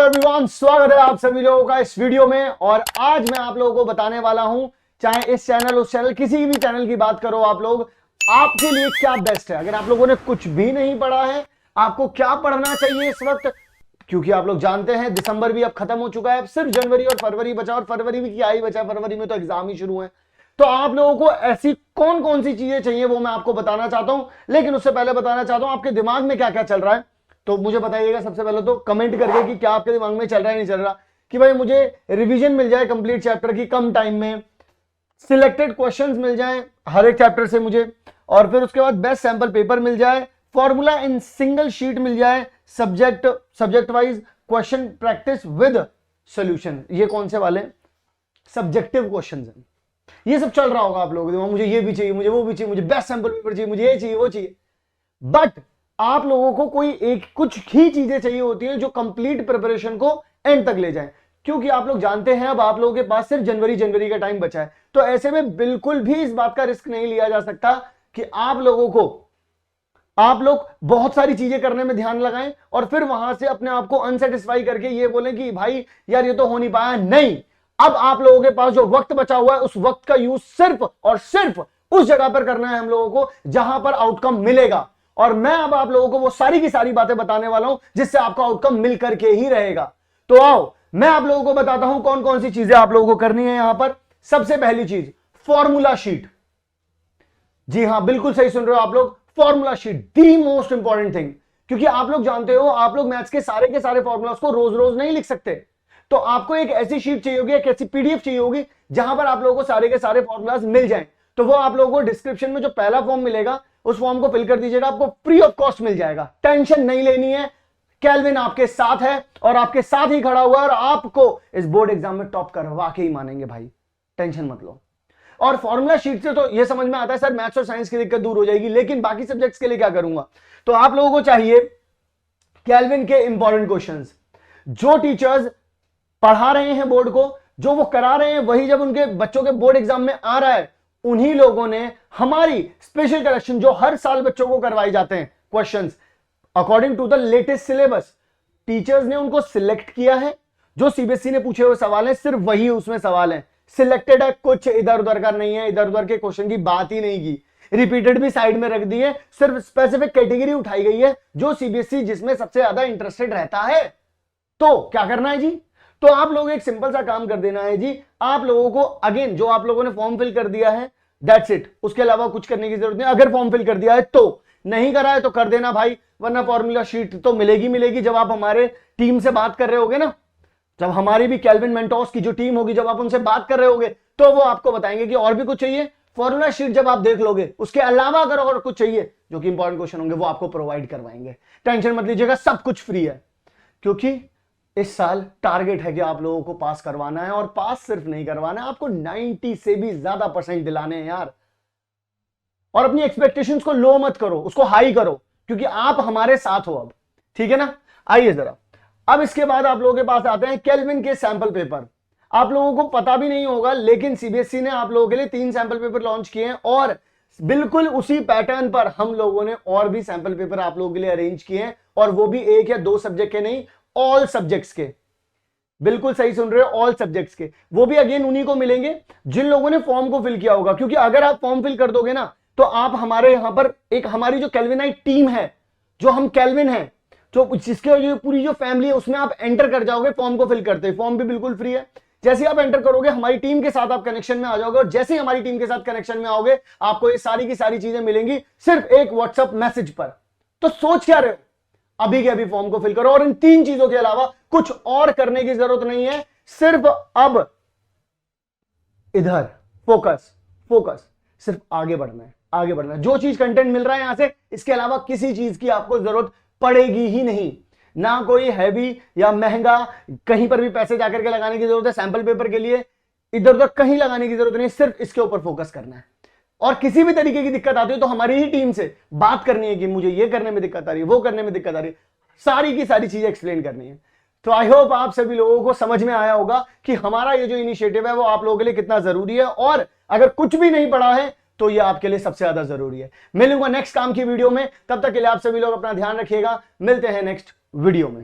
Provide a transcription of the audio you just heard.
Everyone, स्वागत है आप सभी लोगों का इस वीडियो में। और आज मैं आप लोगों को बताने वाला हूं, चाहे इस चैनल उस चैनल किसी भी चैनल की बात करो आप लोग, आपके लिए क्या बेस्ट है। अगर आप लोगों ने कुछ भी नहीं पढ़ा है, आपको क्या पढ़ना चाहिए इस वक्त, क्योंकि आप लोग जानते हैं दिसंबर भी अब खत्म हो चुका है, अब सिर्फ जनवरी और फरवरी बचा, और फरवरी भी क्या ही बचा, फरवरी में तो एग्जाम ही शुरू है। तो आप लोगों को ऐसी कौन कौन सी चीजें चाहिए वो मैं आपको बताना चाहता हूं। लेकिन उससे पहले बताना चाहता हूं आपके दिमाग में क्या क्या चल रहा है, तो मुझे बताइएगा सबसे पहले तो कमेंट करके कि क्या आपके दिमाग में चल रहा है नहीं चल रहा, कि भाई मुझे रिवीजन मिल जाए कंप्लीट चैप्टर की कम टाइम में, सिलेक्टेड क्वेश्चंस मिल जाए हर एक चैप्टर से मुझे, और फिर उसके बाद बेस्ट सैंपल पेपर मिल जाए, फॉर्मूला इन सिंगल शीट मिल जाए, subject wise question practice with solution. ये कौन से वाले सब्जेक्टिव क्वेश्चन हैं, ये सब चल रहा होगा आप लोगों के दिमाग, मुझे ये भी चाहिए, मुझे वो भी चाहिए, मुझे बेस्ट सैंपल पेपर चाहिए, मुझे ये चाहिए वो चाहिए। बट आप लोगों को कोई एक कुछ ही चीजें चाहिए होती हैं जो कंप्लीट प्रिपरेशन को एंड तक ले जाएं, क्योंकि आप लोग जानते हैं अब आप लोगों के पास सिर्फ जनवरी का टाइम बचा है। तो ऐसे में बिल्कुल भी इस बात का रिस्क नहीं लिया जा सकता कि आप लोग बहुत सारी चीजें करने में ध्यान लगाएं और फिर वहां से अपने आप को अनसेटिस्फाई करके ये बोलें कि भाई यार ये तो हो नहीं पाया। नहीं, अब आप लोगों के पास जो वक्त बचा हुआ है उस वक्त का यूज सिर्फ और सिर्फ उस जगह पर करना है हम लोगों को जहां पर आउटकम मिलेगा। और मैं अब आप लोगों को वो सारी की सारी बातें बताने वाला हूं जिससे आपका आउटकम मिल करके ही रहेगा। तो आओ मैं आप लोगों को बताता हूं कौन कौन सी चीजें आप लोगों को करनी है यहां पर। सबसे पहली चीज, फॉर्मूला शीट। जी हां, बिल्कुल सही सुन रहे हो आप लोग, formula sheet the most important thing. क्योंकि आप लोग जानते हो, आप लोग मैथ्स के सारे फॉर्मूलास को रोज रोज नहीं लिख सकते, तो आपको एक ऐसी शीट चाहिए होगी, एक ऐसी पीडीएफ चाहिए होगी जहां पर आप लोगों को सारे के सारे फॉर्मूलास मिल जाएं। तो वो आप लोगों को डिस्क्रिप्शन में जो पहला फॉर्म मिलेगा उस फॉर्म को फिल कर दीजिएगा, आपको फ्री ऑफ कॉस्ट मिल जाएगा। टेंशन नहीं लेनी है, केल्विन आपके साथ है और आपके साथ ही खड़ा हुआ है और आपको इस बोर्ड एग्जाम में टॉप करवा के ही मानेंगे भाई, टेंशन मत लो। और फॉर्मूला शीट से तो ये समझ में आता है सर मैथ्स और साइंस की दिक्कत दूर हो जाएगी, लेकिन बाकी सब्जेक्ट्स के लिए क्या करूंगा। तो आप लोगों को चाहिए केल्विन के इंपॉर्टेंट क्वेश्चंस, जो टीचर्स पढ़ा रहे हैं बोर्ड को, जो वो करा रहे हैं, वही जब उनके बच्चों के बोर्ड एग्जाम में आ रहा है, उन्हीं लोगों ने हमारी स्पेशल करेक्शन जो हर साल बच्चों को करवाए जाते हैं questions according to the latest syllabus, teachers ने उनको सिलेक्ट किया है। जो सीबीएसई ने पूछे हुए सवाल हैं सिर्फ वही उसमें सवाल है, सिलेक्टेड है, कुछ इधर उधर का नहीं है, इधर उधर के क्वेश्चन की बात ही नहीं की, रिपीटेड भी साइड में रख दी है, सिर्फ स्पेसिफिक कैटेगरी उठाई गई है जो सीबीएसई जिसमें सबसे ज्यादा इंटरेस्टेड रहता है। तो क्या करना है जी, तो आप लोग एक सिंपल सा काम कर देना है जी, आप लोगों को अगेन जो आप लोगों ने फॉर्म फिल कर दिया है दैट्स इट, उसके अलावा कुछ करने की जरूरत नहीं। अगर फॉर्म फिल कर दिया है तो, नहीं करा है तो कर देना भाई, वरना फॉर्मूला शीट तो मिलेगी जब आप हमारे टीम से बात कर रहे होगे ना, जब हमारी भी केल्विन मेंटोर्स की जो टीम होगी, जब आप उनसे बात कर रहे होगे तो वो आपको बताएंगे कि और भी कुछ चाहिए। फॉर्मूला शीट जब आप देख लोगे उसके अलावा अगर और कुछ चाहिए जो कि इंपॉर्टेंट क्वेश्चन होंगे वो आपको प्रोवाइड करवाएंगे, टेंशन मत लीजिएगा, सब कुछ फ्री है। क्योंकि इस साल टारगेट है कि आप लोगों को पास करवाना है, और पास सिर्फ नहीं करवाना है, आपको 90 से भी ज्यादा % दिलाने हैं यार। और अपनी एक्सपेक्टेशंस को लो मत करो, उसको हाई करो, क्योंकि आप हमारे साथ हो अब, ठीक है ना। आइए जरा, अब इसके बाद आप लोगों के पास आते हैं केल्विन के सैंपल पेपर। आप लोगों को पता भी नहीं होगा, लेकिन सीबीएसई ने आप लोगों के लिए 3 सैंपल पेपर लॉन्च किए हैं, और बिल्कुल उसी पैटर्न पर हम लोगों ने और भी सैंपल पेपर आप लोगों के लिए अरेंज किए हैं, और वो भी 1 या 2 सब्जेक्ट के नहीं, ऑल सब्जेक्ट्स के। बिल्कुल सही सुन रहे हो, ऑल सब्जेक्ट्स के। वो भी अगेन उन्हीं को मिलेंगे जिन लोगों ने फॉर्म को फिल किया होगा, क्योंकि अगर आप फॉर्म फिल कर दोगे ना तो आप हमारे यहां पर एक हमारी जो केल्विनाइट टीम है, जो हम केल्विन है, जो जिसके जो पूरी जो फैमिली है, उसमें आप एंटर कर जाओगे फॉर्म को फिल करते। फॉर्म भी बिल्कुल फ्री है, जैसे आप एंटर करोगे हमारी टीम के साथ आप कनेक्शन में आ जाओगे, और जैसे ही हमारी टीम के साथ कनेक्शन में आओगे आपको ये सारी की सारी चीजें मिलेंगी सिर्फ एक व्हाट्सएप मैसेज पर। तो सोच क्या रहे हो, अभी के अभी फॉर्म को फिल करो, और इन 3 चीजों के अलावा कुछ और करने की जरूरत नहीं है, सिर्फ अब इधर फोकस सिर्फ आगे बढ़ना है। जो चीज कंटेंट मिल रहा है यहां से, इसके अलावा किसी चीज की आपको जरूरत पड़ेगी ही नहीं, ना कोई हैवी या महंगा कहीं पर भी पैसे जाकर के लगाने की जरूरत है। सैंपल पेपर के लिए इधर उधर कहीं लगाने की जरूरत नहीं, सिर्फ इसके ऊपर फोकस करना है। और किसी भी तरीके की दिक्कत आती है तो हमारी ही टीम से बात करनी है कि मुझे ये करने में दिक्कत आ रही है, वो करने में दिक्कत आ रही है, सारी की सारी चीजें एक्सप्लेन करनी है। तो आई होप आप सभी लोगों को समझ में आया होगा कि हमारा ये जो इनिशिएटिव है वो आप लोगों के लिए कितना जरूरी है, और अगर कुछ भी नहीं पढ़ा है तो ये आपके लिए सबसे ज्यादा जरूरी है। मिलूंगा नेक्स्ट काम की वीडियो में, तब तक के लिए आप सभी लोग अपना ध्यान रखिएगा, मिलते हैं नेक्स्ट वीडियो में।